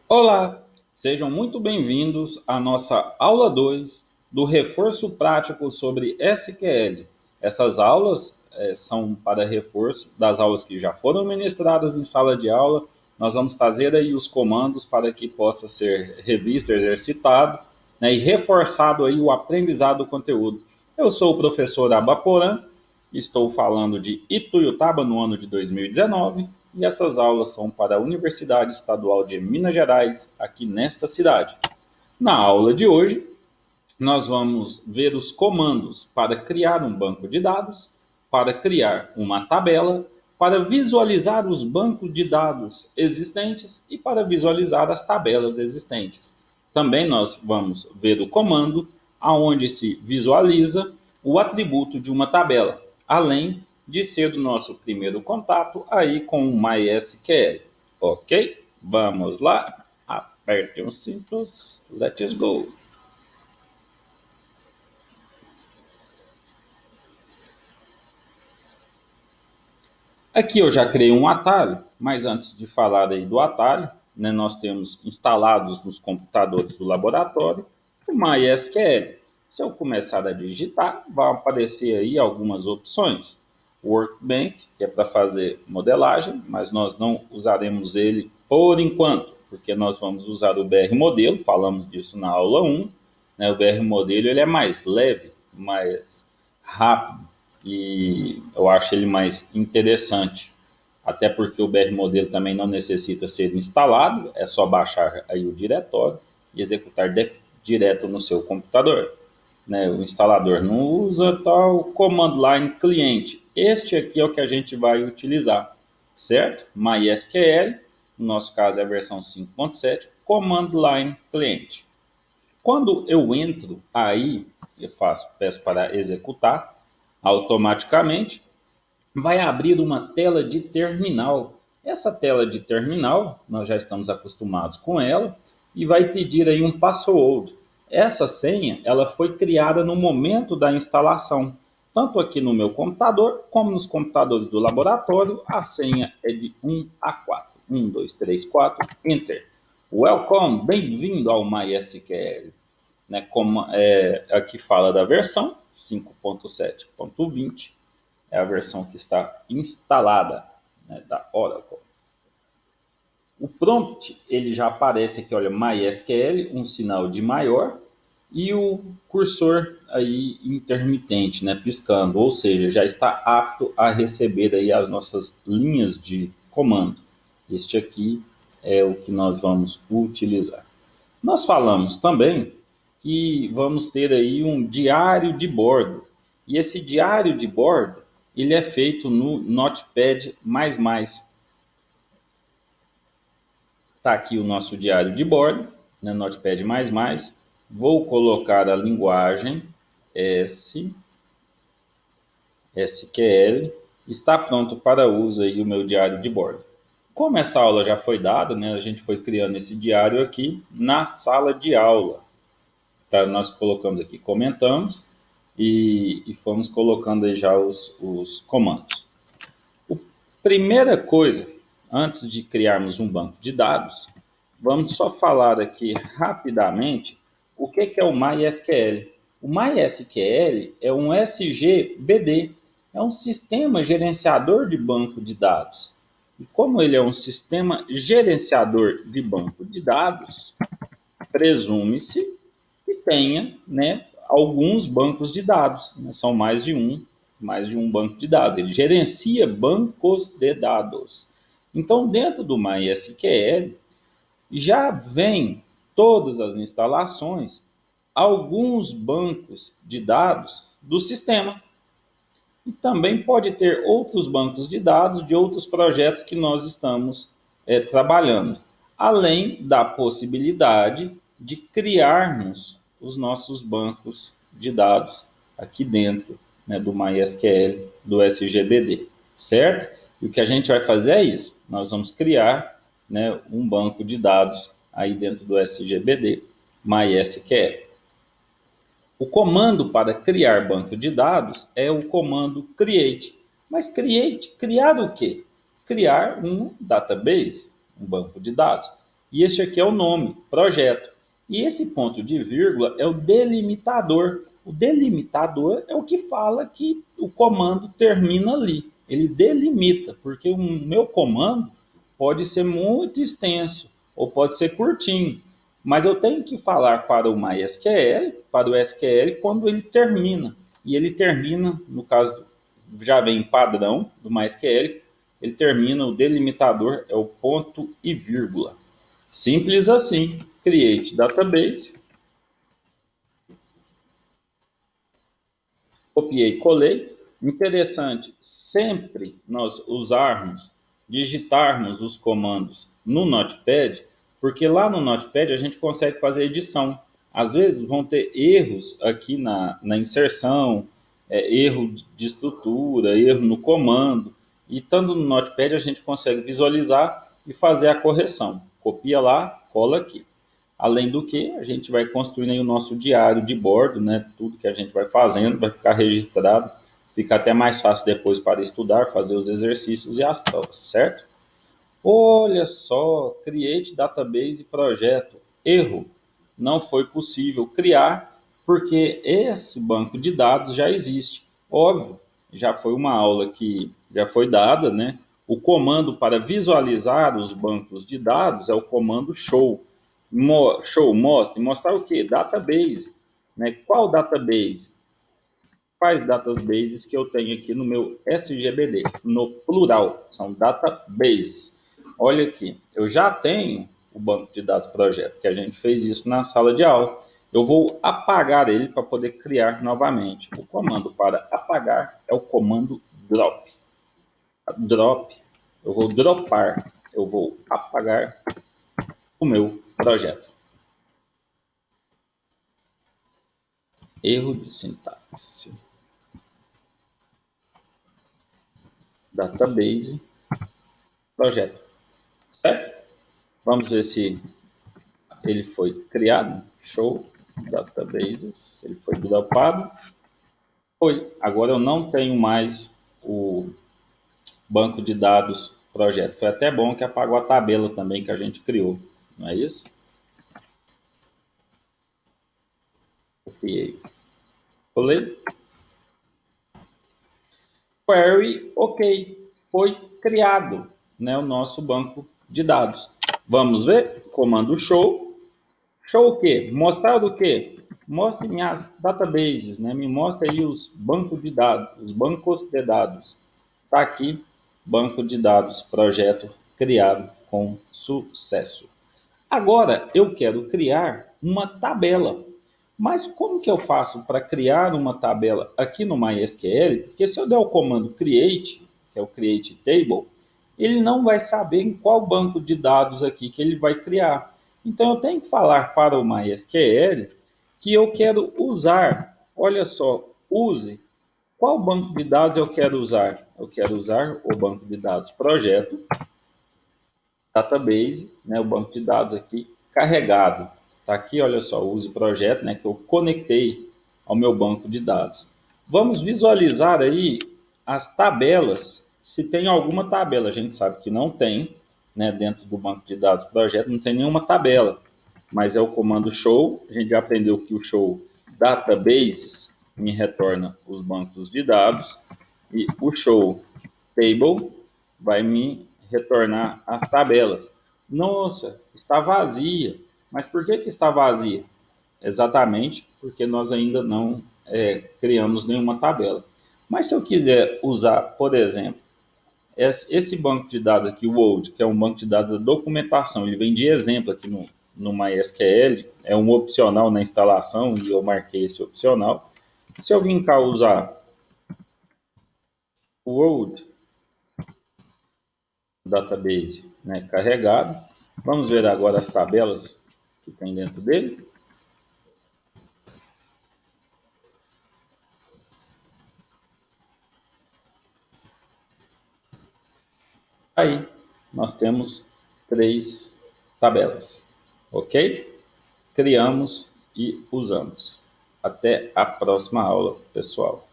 Olá, sejam muito bem-vindos à nossa aula 2 do reforço prático sobre SQL. Essas aulas são para reforço das aulas que já foram ministradas em sala de aula. Nós vamos trazer aí os comandos para que possa ser revisto, exercitado, né, e reforçado aí o aprendizado do conteúdo. Eu sou o professor Abaporã. Estou falando de Ituiutaba no ano de 2019 e essas aulas são para a Universidade Estadual de Minas Gerais, aqui nesta cidade. Na aula de hoje, nós vamos ver os comandos para criar um banco de dados, para criar uma tabela, para visualizar os bancos de dados existentes e para visualizar as tabelas existentes. Também nós vamos ver o comando aonde se visualiza o atributo de uma tabela, além de ser o nosso primeiro contato aí com o MySQL. Ok? Vamos lá. Aperte os cintos. Let's go. Aqui eu já criei um atalho, mas antes de falar aí do atalho, né, nós temos instalados nos computadores do laboratório o MySQL. Se eu começar a digitar, vão aparecer aí algumas opções. Workbench, que é para fazer modelagem, mas nós não usaremos ele por enquanto, porque nós vamos usar o BR Modelo, falamos disso na aula 1. Né, o BR Modelo ele é mais leve, mais rápido, e eu acho ele mais interessante, até porque o BR Modelo também não necessita ser instalado, é só baixar aí o diretório e executar direto no seu computador. Né? O instalador não usa tal command line cliente. Este aqui é o que a gente vai utilizar, certo? MySQL, no nosso caso é a versão 5.7, command line cliente. Quando eu entro aí, peço para executar, automaticamente vai abrir uma tela de terminal. Essa tela de terminal, nós já estamos acostumados com ela, e vai pedir aí um password. Essa senha, ela foi criada no momento da instalação. Tanto aqui no meu computador, como nos computadores do laboratório, a senha é de 1 a 4. 1, 2, 3, 4, Enter. Welcome, bem-vindo ao MySQL. Né, como aqui fala da versão 5.7.20, é a versão que está instalada, né, da Oracle. O prompt ele já aparece aqui, olha, MySQL, um sinal de maior e o cursor aí intermitente, né, piscando, ou seja, já está apto a receber aí as nossas linhas de comando. Este aqui é o que nós vamos utilizar. Nós falamos também que vamos ter aí um diário de bordo. E esse diário de bordo, ele é feito no Notepad++. Está aqui o nosso diário de bordo, né, Notepad++. Vou colocar a linguagem SQL. Está pronto para uso aí o meu diário de bordo. Como essa aula já foi dada, né, a gente foi criando esse diário aqui na sala de aula. Tá? Nós colocamos aqui, comentamos e fomos colocando aí já os comandos. A primeira coisa, antes de criarmos um banco de dados, vamos só falar aqui rapidamente o que é o MySQL. O MySQL é um SGBD, é um sistema gerenciador de banco de dados. E como ele é um sistema gerenciador de banco de dados, presume-se que tenha, né, alguns bancos de dados, né? São mais de um banco de dados. Ele gerencia bancos de dados. Então, dentro do MySQL, já vem todas as instalações, alguns bancos de dados do sistema. E também pode ter outros bancos de dados de outros projetos que nós estamos trabalhando, além da possibilidade de criarmos os nossos bancos de dados aqui dentro, né, do MySQL, do SGBD, certo? E o que a gente vai fazer é isso, nós vamos criar, né, um banco de dados aí dentro do SGBD, MySQL. O comando para criar banco de dados é o comando create. Mas criar o quê? Criar um database, um banco de dados. e este aqui é o nome, projeto. E esse ponto de vírgula é o delimitador. O delimitador é o que fala que o comando termina ali. Ele delimita, porque o meu comando pode ser muito extenso ou pode ser curtinho. Mas eu tenho que falar para o MySQL, para o SQL, quando ele termina. E ele termina, no caso, já vem padrão do MySQL, ele termina, o delimitador é o ponto e vírgula. Simples assim. Create database. Copiei, colei. Interessante, sempre nós digitarmos os comandos no Notepad, porque lá no Notepad a gente consegue fazer edição. Às vezes vão ter erros aqui na inserção, erro de estrutura, erro no comando, e estando no Notepad a gente consegue visualizar e fazer a correção. Copia lá, cola aqui. Além do que, a gente vai construindo aí o nosso diário de bordo, né? Tudo que a gente vai fazendo vai ficar registrado, fica até mais fácil depois para estudar, fazer os exercícios e as provas, certo? Olha só, create database projeto. Erro. Não foi possível criar porque esse banco de dados já existe. Óbvio, já foi uma aula que já foi dada, né? O comando para visualizar os bancos de dados é o comando show. Mostrar o que? Database. Né? Qual database? Quais databases que eu tenho aqui no meu SGBD? No plural, são databases. Olha aqui, eu já tenho o banco de dados projeto, que a gente fez isso na sala de aula. Eu vou apagar ele para poder criar novamente. O comando para apagar é o comando drop. Drop, eu vou dropar, eu vou apagar o meu projeto. Erro de sintaxe. Database, projeto. Certo? Vamos ver se ele foi criado. Show, databases, ele foi dropado. Foi. Agora eu não tenho mais o banco de dados projeto. Foi até bom que apagou a tabela também que a gente criou. Não é isso? Copiei. Colei. Query, ok. Foi criado, né, o nosso banco de dados. Vamos ver? Comando show. Show o quê? Mostrar o quê? Mostre minhas databases, né? Me mostre aí os bancos de dados, os bancos de dados. Está aqui, banco de dados, projeto criado com sucesso. Agora eu quero criar uma tabela. Mas como que eu faço para criar uma tabela aqui no MySQL? Porque se eu der o comando create, que é o create table, ele não vai saber em qual banco de dados aqui que ele vai criar. Então eu tenho que falar para o MySQL que eu quero usar, olha só, use. Qual banco de dados eu quero usar? Eu quero usar o banco de dados projeto, database, né, o banco de dados aqui carregado. Está aqui, olha só, use projeto, né, que eu conectei ao meu banco de dados. Vamos visualizar aí as tabelas, se tem alguma tabela. A gente sabe que não tem, né, dentro do banco de dados projeto, não tem nenhuma tabela, mas é o comando show. A gente já aprendeu que o show databases me retorna os bancos de dados e o show table vai me retornar as tabelas. Nossa, está vazia. Mas por que está vazia? Exatamente porque nós ainda não criamos nenhuma tabela. Mas se eu quiser usar, por exemplo, esse banco de dados aqui, o Old, que é um banco de dados da documentação, ele vem de exemplo aqui no MySQL, é um opcional na instalação e eu marquei esse opcional. Se eu vim cá usar o Old database, né, carregado, vamos ver agora as tabelas que tem dentro dele. Aí nós temos 3 tabelas, ok? Criamos e usamos. Até a próxima aula, pessoal.